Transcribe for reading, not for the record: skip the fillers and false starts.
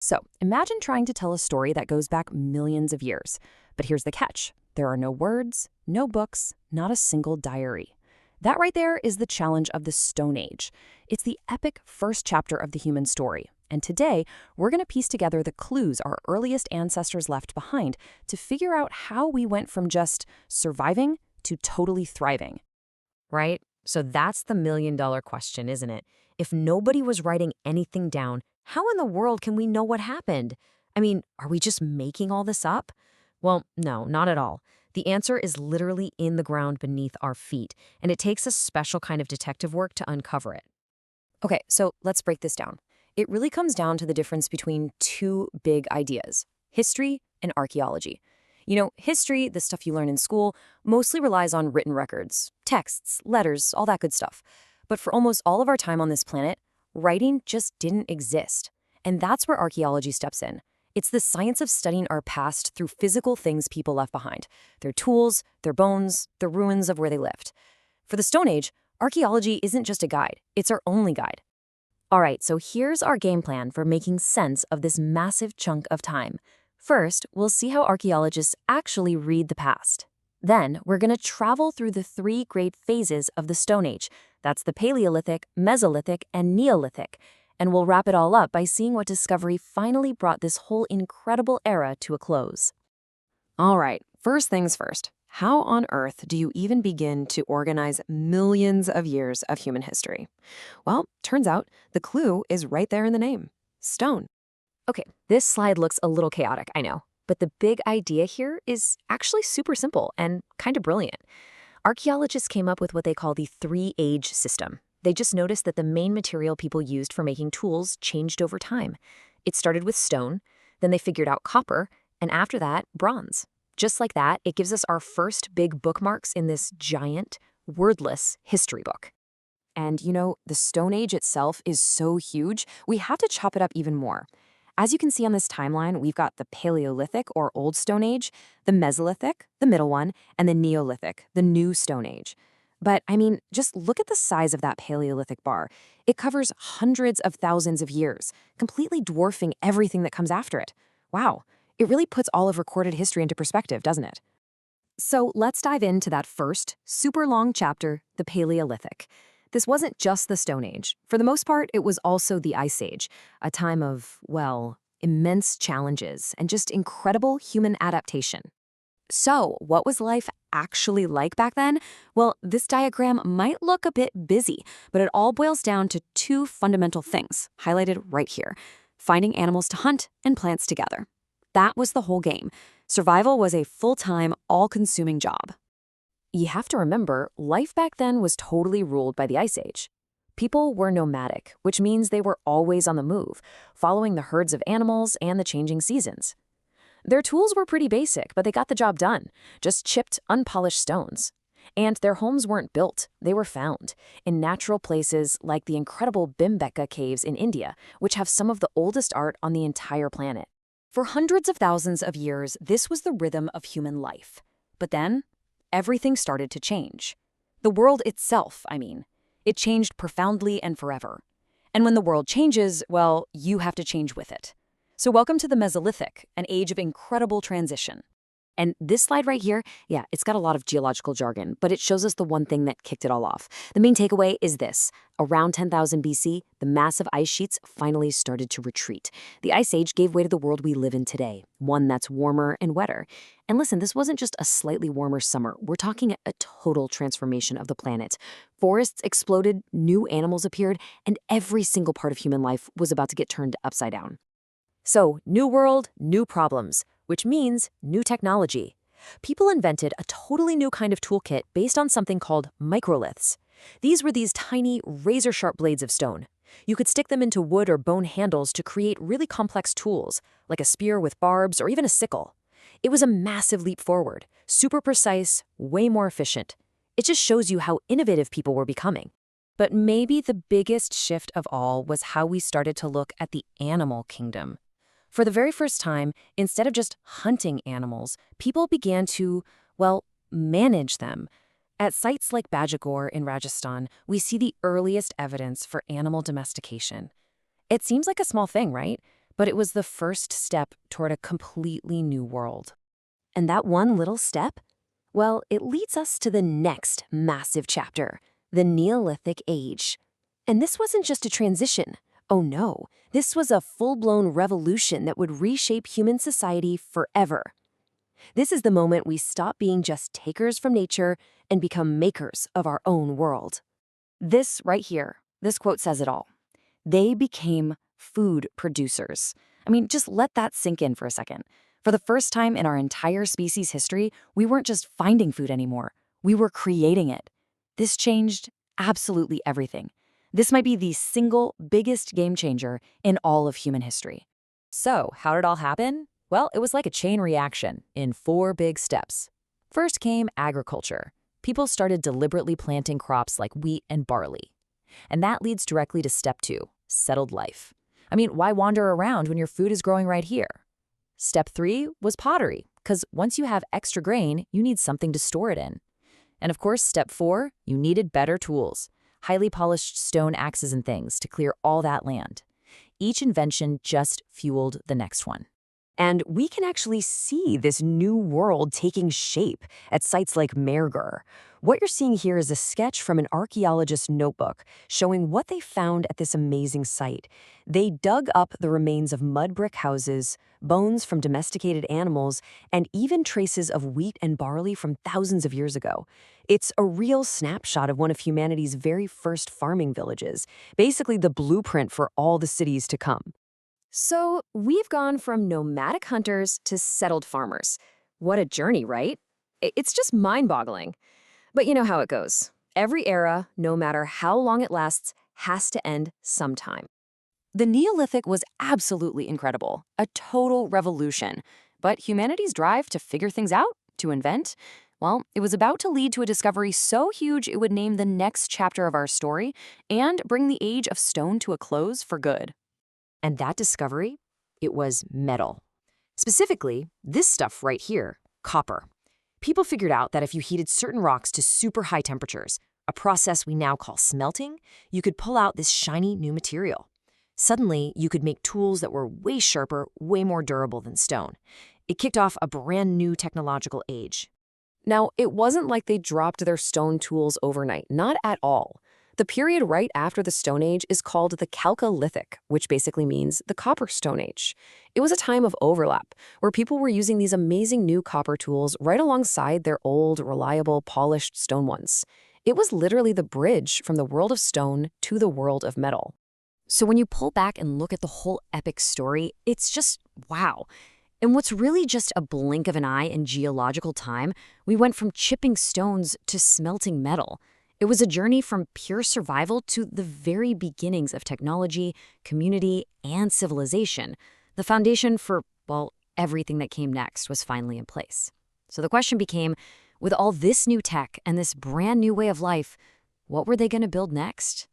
So, imagine trying to tell a story that goes back millions of years. But here's the catch. There are no words, no books, not a single diary. That right there is the challenge of the Stone Age. It's the epic first chapter of the human story. And today, we're going to piece together the clues our earliest ancestors left behind to figure out how we went from just surviving to totally thriving. Right? So that's the million-dollar question, isn't it? If nobody was writing anything down, how in the world can we know what happened? I mean, are we just making all this up? Well, no, not at all. The answer is literally in the ground beneath our feet, and it takes a special kind of detective work to uncover it. Okay, so let's break this down. It really comes down to the difference between two big ideas: history and archaeology. History, the stuff you learn in school, mostly relies on written records, texts, letters, all that good stuff. But for almost all of our time on this planet, writing just didn't exist. And that's where archaeology steps in. It's the science of studying our past through physical things people left behind: their tools, their bones, the ruins of where they lived. For the Stone Age, archaeology isn't just a guide, it's our only guide. All right, so here's our game plan for making sense of this massive chunk of time. First, we'll see how archaeologists actually read the past. Then, we're going to travel through the three great phases of the Stone Age. That's the Paleolithic, Mesolithic, and Neolithic. And we'll wrap it all up by seeing what discovery finally brought this whole incredible era to a close. All right, first things first. How on earth do you even begin to organize millions of years of human history? Well, turns out the clue is right there in the name: stone. Okay, this slide looks a little chaotic, I know. But the big idea here is actually super simple and kind of brilliant. Archaeologists came up with what they call the three-age system. They just noticed that the main material people used for making tools changed over time. It started with stone, then they figured out copper, and after that, bronze. Just like that, it gives us our first big bookmarks in this giant, wordless history book. And the Stone Age itself is so huge, we have to chop it up even more. As you can see on this timeline, we've got the Paleolithic, or Old Stone Age, the Mesolithic, the middle one, and the Neolithic, the New Stone Age. But, just look at the size of that Paleolithic bar. It covers hundreds of thousands of years, completely dwarfing everything that comes after it. Wow, it really puts all of recorded history into perspective, doesn't it? So let's dive into that first, super long chapter, the Paleolithic. This wasn't just the Stone Age. For the most part, it was also the Ice Age, a time of, well, immense challenges and just incredible human adaptation. So, what was life actually like back then? Well, this diagram might look a bit busy, but it all boils down to two fundamental things, highlighted right here: finding animals to hunt and plants to gather. That was the whole game. Survival was a full-time, all-consuming job. You have to remember, life back then was totally ruled by the Ice Age. People were nomadic, which means they were always on the move, following the herds of animals and the changing seasons. Their tools were pretty basic, but they got the job done, just chipped, unpolished stones. And their homes weren't built, they were found, in natural places like the incredible Bhimbetka caves in India, which have some of the oldest art on the entire planet. For hundreds of thousands of years, this was the rhythm of human life. But then, everything started to change. The world itself, I mean. It changed profoundly and forever. And when the world changes, well, you have to change with it. So welcome to the Mesolithic, an age of incredible transition. And this slide right here, yeah, it's got a lot of geological jargon, but it shows us the one thing that kicked it all off. The main takeaway is this: around 10,000 BC, the massive ice sheets finally started to retreat. The Ice Age gave way to the world we live in today, one that's warmer and wetter. And listen, this wasn't just a slightly warmer summer. We're talking a total transformation of the planet. Forests exploded, new animals appeared, and every single part of human life was about to get turned upside down. So, new world, new problems, which means new technology. People invented a totally new kind of toolkit based on something called microliths. These were these tiny, razor-sharp blades of stone. You could stick them into wood or bone handles to create really complex tools, like a spear with barbs or even a sickle. It was a massive leap forward, super precise, way more efficient. It just shows you how innovative people were becoming. But maybe the biggest shift of all was how we started to look at the animal kingdom. For the very first time, instead of just hunting animals, people began to, well, manage them. At sites like Bajagor in Rajasthan, we see the earliest evidence for animal domestication. It seems like a small thing, right? but it was the first step toward a completely new world. And that one little step? Well, it leads us to the next massive chapter, the Neolithic Age. And this wasn't just a transition. Oh no, this was a full-blown revolution that would reshape human society forever. This is the moment we stop being just takers from nature and become makers of our own world. This right here, this quote says it all. They became food producers. I mean, just let that sink in for a second. For the first time in our entire species history, we weren't just finding food anymore. We were creating it. This changed absolutely everything. This might be the single biggest game changer in all of human history. So, how did it all happen? Well, it was like a chain reaction in 4 big steps. First came agriculture. People started deliberately planting crops like wheat and barley. And that leads directly to step 2, settled life. I mean, why wander around when your food is growing right here? Step 3 was pottery, because once you have extra grain, you need something to store it in. And of course, step 4, you needed better tools, highly polished stone axes and things to clear all that land. Each invention just fueled the next one. And we can actually see this new world taking shape at sites like Mehrgarh. What you're seeing here is a sketch from an archaeologist's notebook showing what they found at this amazing site. They dug up the remains of mud brick houses, bones from domesticated animals, and even traces of wheat and barley from thousands of years ago. It's a real snapshot of one of humanity's very first farming villages, basically the blueprint for all the cities to come. So, we've gone from nomadic hunters to settled farmers. What a journey, right? It's just mind-boggling. But you know how it goes. Every era, no matter how long it lasts, has to end sometime. The Neolithic was absolutely incredible, a total revolution. But humanity's drive to figure things out, to invent, well, it was about to lead to a discovery so huge it would name the next chapter of our story and bring the age of stone to a close for good. And that discovery, it was metal. Specifically, this stuff right here, copper. People figured out that if you heated certain rocks to super high temperatures, a process we now call smelting, you could pull out this shiny new material. Suddenly, you could make tools that were way sharper, way more durable than stone. It kicked off a brand new technological age. Now, it wasn't like they dropped their stone tools overnight, not at all. The period right after the Stone Age is called the Chalcolithic, which basically means the Copper Stone Age. It was a time of overlap, where people were using these amazing new copper tools right alongside their old, reliable, polished stone ones. It was literally the bridge from the world of stone to the world of metal. So when you pull back and look at the whole epic story, it's just wow. And what's really just a blink of an eye in geological time, we went from chipping stones to smelting metal. It was a journey from pure survival to the very beginnings of technology, community, and civilization. The foundation for, well, everything that came next was finally in place. So the question became, with all this new tech and this brand new way of life, what were they going to build next?